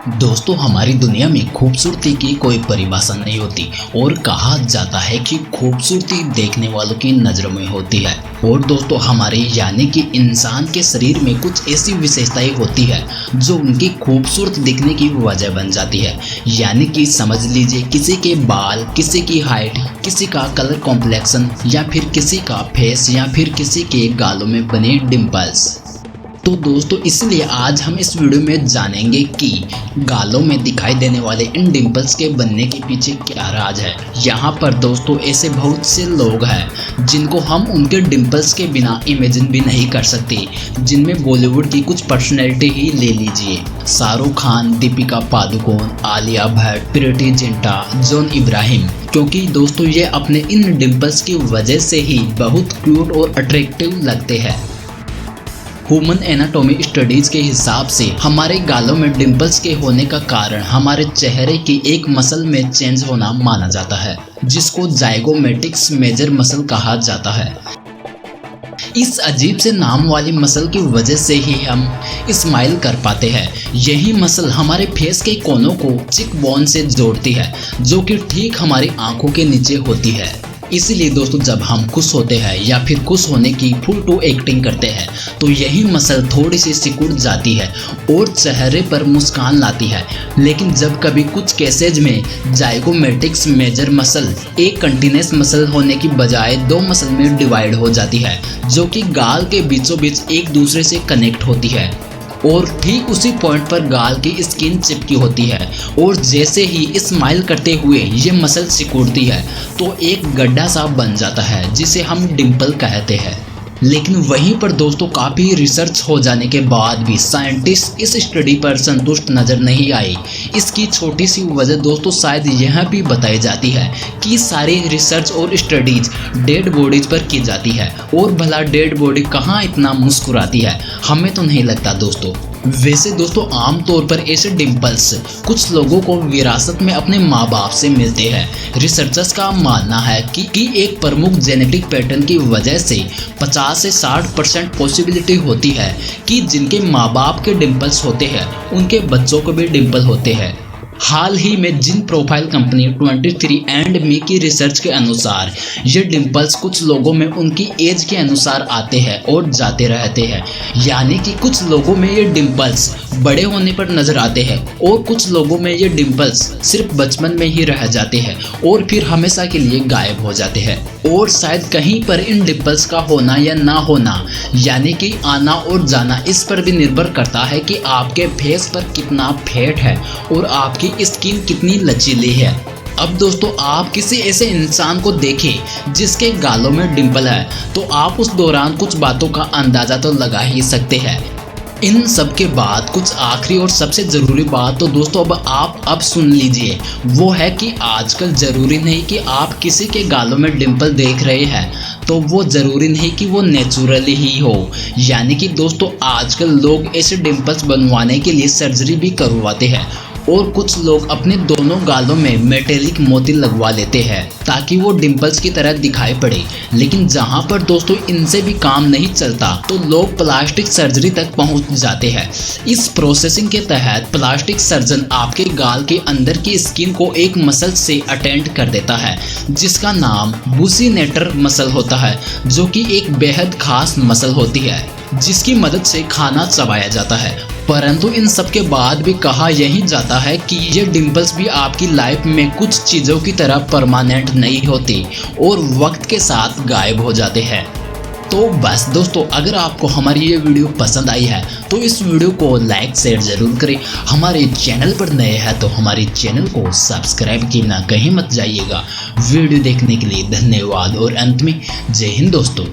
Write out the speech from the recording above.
दोस्तों, हमारी दुनिया में खूबसूरती की कोई परिभाषा नहीं होती और कहा जाता है कि खूबसूरती देखने वालों की नज़रों में होती है। और दोस्तों, हमारे यानी कि इंसान के शरीर में कुछ ऐसी विशेषताएं होती है जो उनकी खूबसूरत दिखने की वजह बन जाती है। यानी कि समझ लीजिए, किसी के बाल, किसी की हाइट, किसी का कलर कॉम्प्लेक्शन, या फिर किसी का फेस, या फिर किसी के गालों में बने डिम्पल्स। तो दोस्तों, इसलिए आज हम इस वीडियो में जानेंगे कि गालों में दिखाई देने वाले इन डिम्पल्स के बनने के पीछे क्या राज है। यहाँ पर दोस्तों ऐसे बहुत से लोग हैं जिनको हम उनके डिम्पल्स के बिना इमेजिन भी नहीं कर सकते, जिनमें बॉलीवुड की कुछ पर्सनैलिटी ही ले लीजिए। शाहरुख खान, दीपिका पादुकोण, आलिया भट्ट, प्रीति जिंटा, जॉन इब्राहिम। क्योंकि दोस्तों ये अपने इन डिम्पल्स की वजह से ही बहुत क्यूट और अट्रैक्टिव लगते हैं। ह्यूमन एनाटॉमी स्टडीज के हिसाब से हमारे गालों में डिम्पल्स के होने का कारण हमारे चेहरे की एक मसल में चेंज होना माना जाता है, जिसको जाइगोमेटिक्स मेजर मसल कहा जाता है। इस अजीब से नाम वाली मसल की वजह से ही हम स्माइल कर पाते हैं। यही मसल हमारे फेस के कोनों को चिक बोन से जोड़ती है, जो कि ठीक हमारी आंखों के नीचे होती है। इसीलिए दोस्तों, जब हम खुश होते हैं या फिर खुश होने की फुल टू एक्टिंग करते हैं तो यही मसल थोड़ी सी सिकुड़ जाती है और चेहरे पर मुस्कान लाती है। लेकिन जब कभी कुछ केसेज में जाइगोमेटिक्स मेजर मसल एक कंटिन्यूअस मसल होने की बजाय दो मसल में डिवाइड हो जाती है, जो कि गाल के बीचों बीच एक दूसरे से कनेक्ट होती है और ठीक उसी पॉइंट पर गाल की स्किन चिपकी होती है। और जैसे ही स्माइल करते हुए ये मसल सिकुड़ती है तो एक गड्ढा सा बन जाता है, जिसे हम डिम्पल कहते हैं। लेकिन वहीं पर दोस्तों, काफ़ी रिसर्च हो जाने के बाद भी साइंटिस्ट इस स्टडी पर संतुष्ट नज़र नहीं आई। इसकी छोटी सी वजह दोस्तों शायद यह भी बताई जाती है कि सारी रिसर्च और स्टडीज डेड बॉडीज पर की जाती है, और भला डेड बॉडी कहाँ इतना मुस्कुराती है, हमें तो नहीं लगता दोस्तों। वैसे दोस्तों, आमतौर पर ऐसे डिम्पल्स कुछ लोगों को विरासत में अपने माँ बाप से मिलते हैं। रिसर्चर्स का मानना है कि एक प्रमुख जेनेटिक पैटर्न की वजह से 50 से 60% पॉसिबिलिटी होती है कि जिनके माँ बाप के डिम्पल्स होते हैं उनके बच्चों को भी डिम्पल होते हैं। हाल ही में जिन प्रोफाइल कंपनी 23andMe की रिसर्च के अनुसार ये डिम्पल्स कुछ लोगों में उनकी एज के अनुसार आते हैं और जाते रहते हैं। यानी कि कुछ लोगों में ये डिम्पल्स बड़े होने पर नजर आते हैं और कुछ लोगों में ये डिम्पल्स सिर्फ बचपन में ही रह जाते हैं और फिर हमेशा के लिए गायब हो जाते हैं। और शायद कहीं पर इन डिम्पल्स का होना या ना होना, यानी कि आना और जाना, इस पर भी निर्भर करता है कि आपके फेस पर कितना फैट है और आपकी स्किन कितनी लचीली है। अब दोस्तों, आप किसी ऐसे इंसान को देखें जिसके गालों में डिम्पल है तो आप उस दौरान कुछ बातों का अंदाजा तो लगा ही सकते हैं। इन सब के बाद कुछ आखिरी और सबसे ज़रूरी बात तो दोस्तों अब सुन लीजिए, वो है कि आजकल ज़रूरी नहीं कि आप किसी के गालों में डिम्पल देख रहे हैं तो वो ज़रूरी नहीं कि वो नेचुरली ही हो। यानी कि दोस्तों, आजकल लोग ऐसे डिम्पल्स बनवाने के लिए सर्जरी भी करवाते हैं और कुछ लोग अपने दोनों गालों में मेटेलिक मोती लगवा लेते हैं ताकि वो डिम्पल्स की तरह दिखाई पड़े। लेकिन जहाँ पर दोस्तों इनसे भी काम नहीं चलता तो लोग प्लास्टिक सर्जरी तक पहुँच जाते हैं। इस प्रोसेसिंग के तहत प्लास्टिक सर्जन आपके गाल के अंदर की स्किन को एक मसल से अटेंड कर देता है, जिसका नाम बुसिनेटर मसल होता है, जो कि एक बेहद खास मसल होती है जिसकी मदद से खाना चबाया जाता है। परंतु इन सब के बाद भी कहा यही जाता है कि ये डिम्पल्स भी आपकी लाइफ में कुछ चीज़ों की तरह परमानेंट नहीं होते और वक्त के साथ गायब हो जाते हैं। तो बस दोस्तों, अगर आपको हमारी ये वीडियो पसंद आई है तो इस वीडियो को लाइक शेयर ज़रूर करें। हमारे चैनल पर नए हैं तो हमारे चैनल को सब्सक्राइब किए ना कहीं मत जाइएगा। वीडियो देखने के लिए धन्यवाद और अंत में जय हिंद दोस्तों।